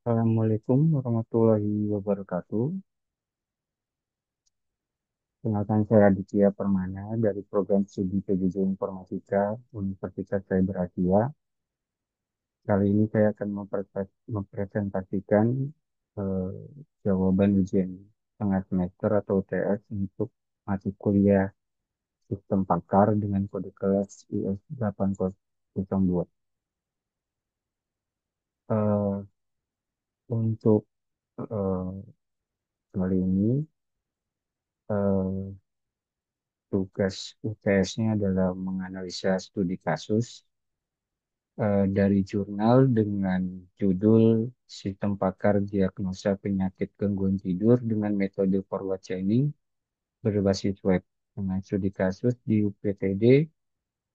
Assalamualaikum warahmatullahi wabarakatuh. Kenalkan saya Aditya Permana dari program studi PJJ Informatika Universitas Cyber Asia. Kali ini saya akan mempresentasikan eh, jawaban ujian tengah semester atau UTS untuk mata kuliah Sistem Pakar dengan kode kelas IS 802. Eh, untuk kali ini eh, tugas UTS-nya adalah menganalisa studi kasus dari jurnal dengan judul Sistem Pakar Diagnosa Penyakit Gangguan Tidur dengan metode forward chaining berbasis web dengan studi kasus di UPTD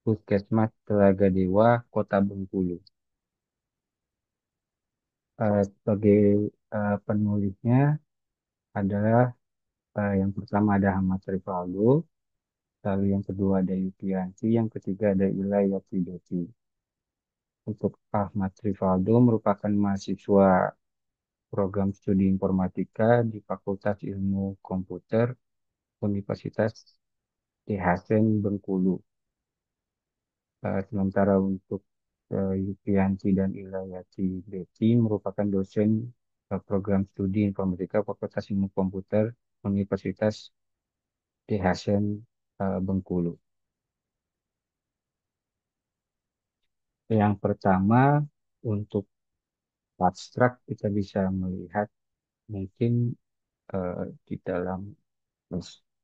Puskesmas Telaga Dewa, Kota Bengkulu. Sebagai penulisnya adalah yang pertama ada Ahmad Rivaldo, lalu yang kedua ada Yukianti, yang ketiga ada Ilai Yopidoti. Untuk Ahmad Rivaldo merupakan mahasiswa program studi informatika di Fakultas Ilmu Komputer Universitas Ki Hasan Bengkulu. Sementara untuk Yukianti dan Ilayati Beti merupakan dosen program studi informatika Fakultas Ilmu Komputer Universitas Ki Hasan Bengkulu. Yang pertama, untuk abstrak kita bisa melihat mungkin di dalam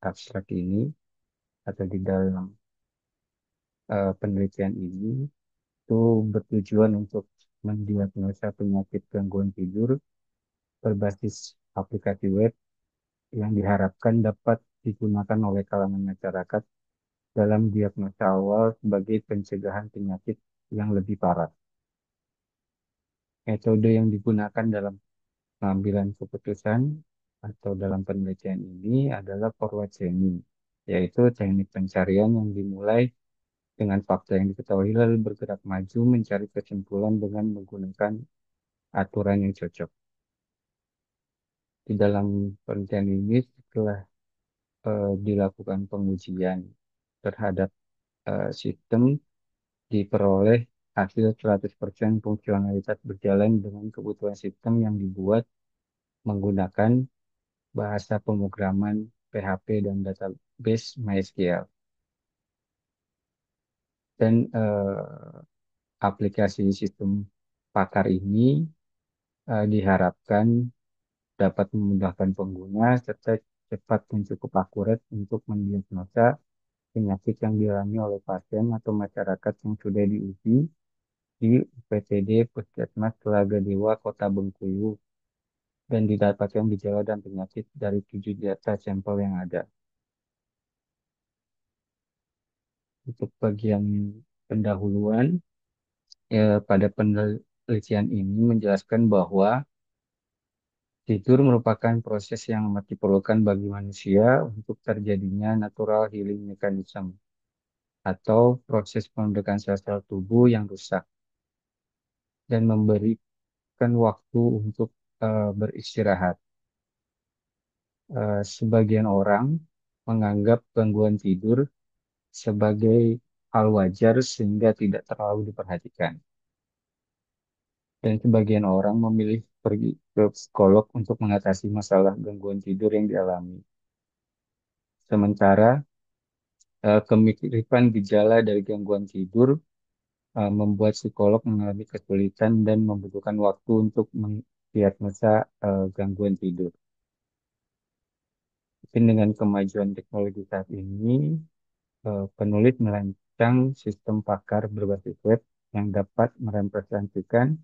abstrak ini atau di dalam penelitian ini itu bertujuan untuk mendiagnosa penyakit gangguan tidur berbasis aplikasi web yang diharapkan dapat digunakan oleh kalangan masyarakat dalam diagnosa awal sebagai pencegahan penyakit yang lebih parah. Metode yang digunakan dalam pengambilan keputusan atau dalam penelitian ini adalah forward chaining, yaitu teknik pencarian yang dimulai dengan fakta yang diketahui lalu bergerak maju mencari kesimpulan dengan menggunakan aturan yang cocok. Di dalam penelitian ini setelah dilakukan pengujian terhadap sistem diperoleh hasil 100% fungsionalitas berjalan dengan kebutuhan sistem yang dibuat menggunakan bahasa pemrograman PHP dan database MySQL. Dan aplikasi sistem pakar ini diharapkan dapat memudahkan pengguna serta cepat dan cukup akurat untuk mendiagnosa penyakit yang dialami oleh pasien atau masyarakat yang sudah diuji di UPTD Puskesmas Telaga Dewa, Kota Bengkulu, dan didapatkan gejala dan penyakit dari 7 data sampel yang ada. Untuk bagian pendahuluan, pada penelitian ini menjelaskan bahwa tidur merupakan proses yang amat diperlukan bagi manusia untuk terjadinya natural healing mechanism atau proses pembentukan sel-sel tubuh yang rusak dan memberikan waktu untuk beristirahat. Sebagian orang menganggap gangguan tidur sebagai hal wajar sehingga tidak terlalu diperhatikan. Dan sebagian orang memilih pergi ke psikolog untuk mengatasi masalah gangguan tidur yang dialami. Sementara kemiripan gejala dari gangguan tidur membuat psikolog mengalami kesulitan dan membutuhkan waktu untuk mendiagnosa gangguan tidur. Mungkin dengan kemajuan teknologi saat ini, penulis merancang sistem pakar berbasis web yang dapat merepresentasikan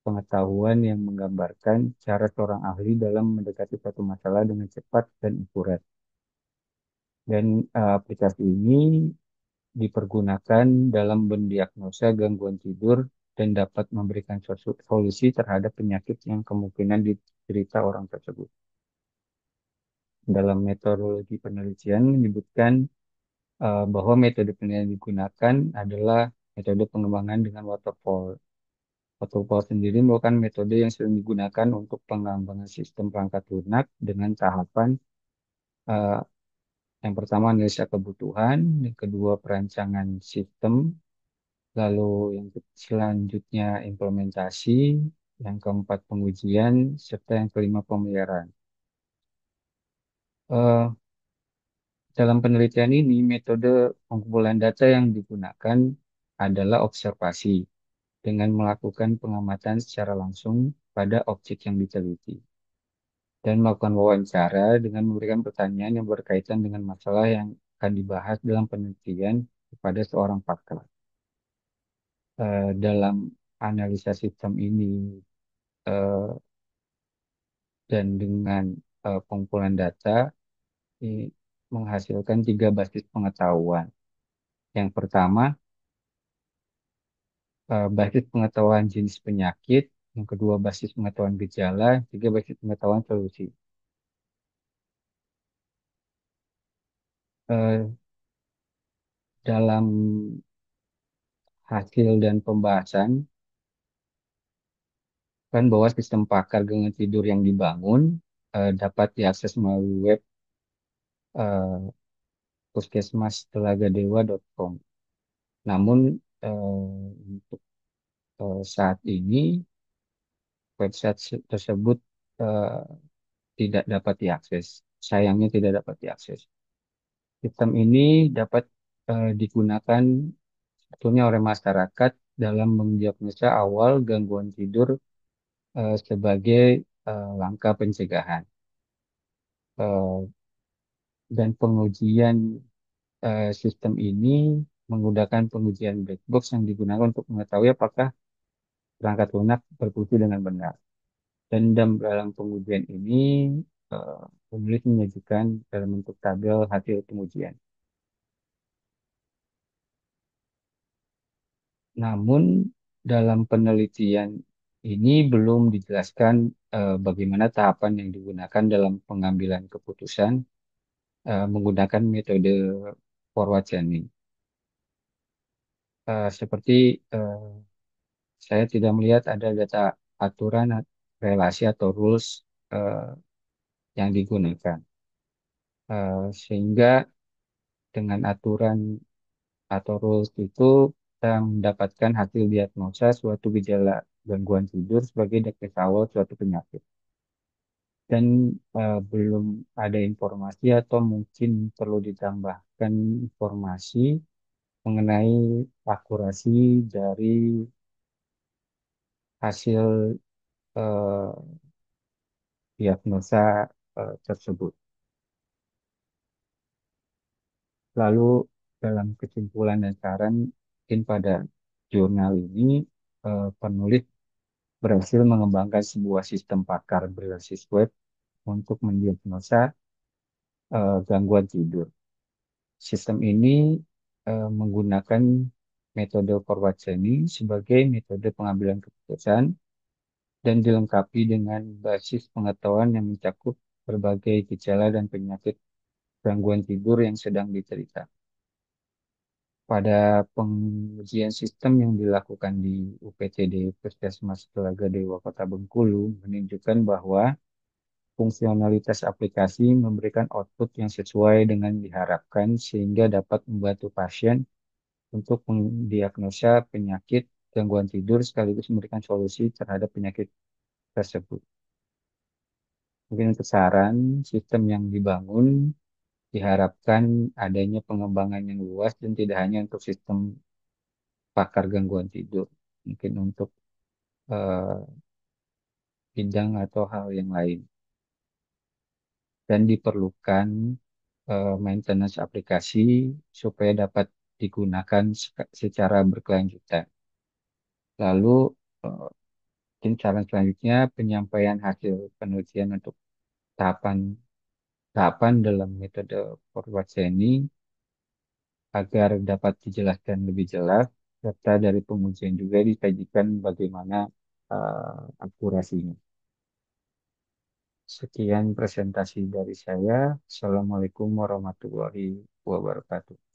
pengetahuan yang menggambarkan cara seorang ahli dalam mendekati suatu masalah dengan cepat dan akurat. Dan aplikasi ini dipergunakan dalam mendiagnosa gangguan tidur dan dapat memberikan solusi terhadap penyakit yang kemungkinan diderita orang tersebut. Dalam metodologi penelitian menyebutkan bahwa metode penelitian yang digunakan adalah metode pengembangan dengan waterfall. Waterfall sendiri merupakan metode yang sering digunakan untuk pengembangan sistem perangkat lunak dengan tahapan eh, yang pertama analisa kebutuhan, yang kedua perancangan sistem, lalu yang selanjutnya implementasi, yang keempat pengujian, serta yang kelima pemeliharaan. Eh, Dalam penelitian ini, metode pengumpulan data yang digunakan adalah observasi dengan melakukan pengamatan secara langsung pada objek yang diteliti dan melakukan wawancara dengan memberikan pertanyaan yang berkaitan dengan masalah yang akan dibahas dalam penelitian kepada seorang pakar. Dalam analisa sistem ini eh, dan dengan pengumpulan data ini menghasilkan tiga basis pengetahuan. Yang pertama, basis pengetahuan jenis penyakit, yang kedua basis pengetahuan gejala, tiga basis pengetahuan solusi. Eh, dalam hasil dan pembahasan kan bahwa sistem pakar gangguan tidur yang dibangun dapat diakses melalui web eh, puskesmastelaga.dewa.com. Namun untuk saat ini website tersebut eh, tidak dapat diakses. Sayangnya tidak dapat diakses. Sistem ini dapat digunakan sebetulnya oleh masyarakat dalam mendiagnosa awal gangguan tidur sebagai langkah pencegahan. Eh, dan pengujian sistem ini menggunakan pengujian black box yang digunakan untuk mengetahui apakah perangkat lunak berfungsi dengan benar. Dan dalam pengujian ini, eh, penulis menyajikan dalam bentuk tabel hasil pengujian. Namun, dalam penelitian ini belum dijelaskan bagaimana tahapan yang digunakan dalam pengambilan keputusan menggunakan metode forward chaining. Seperti saya tidak melihat ada data aturan, relasi atau rules eh, yang digunakan. Sehingga dengan aturan atau rules itu kita mendapatkan hasil diagnosa suatu gejala gangguan tidur sebagai diagnosa awal suatu penyakit. Dan belum ada informasi atau mungkin perlu ditambahkan informasi mengenai akurasi dari hasil eh, diagnosa tersebut. Lalu dalam kesimpulan dan saran, mungkin pada jurnal ini penulis berhasil mengembangkan sebuah sistem pakar berbasis web untuk mendiagnosa gangguan tidur. Sistem ini menggunakan metode forward chaining sebagai metode pengambilan keputusan dan dilengkapi dengan basis pengetahuan yang mencakup berbagai gejala dan penyakit gangguan tidur yang sedang diterita. Pada pengujian sistem yang dilakukan di UPTD Puskesmas Telaga Dewa Kota Bengkulu menunjukkan bahwa fungsionalitas aplikasi memberikan output yang sesuai dengan diharapkan sehingga dapat membantu pasien untuk mendiagnosa penyakit gangguan tidur sekaligus memberikan solusi terhadap penyakit tersebut. Mungkin untuk saran, sistem yang dibangun diharapkan adanya pengembangan yang luas dan tidak hanya untuk sistem pakar gangguan tidur, mungkin untuk eh, bidang atau hal yang lain. Dan diperlukan maintenance aplikasi supaya dapat digunakan secara berkelanjutan. Lalu eh, mungkin saran selanjutnya penyampaian hasil penelitian untuk tahapan tahapan dalam metode forward chaining agar dapat dijelaskan lebih jelas serta dari pengujian juga disajikan bagaimana akurasinya. Sekian presentasi dari saya. Assalamualaikum warahmatullahi wabarakatuh.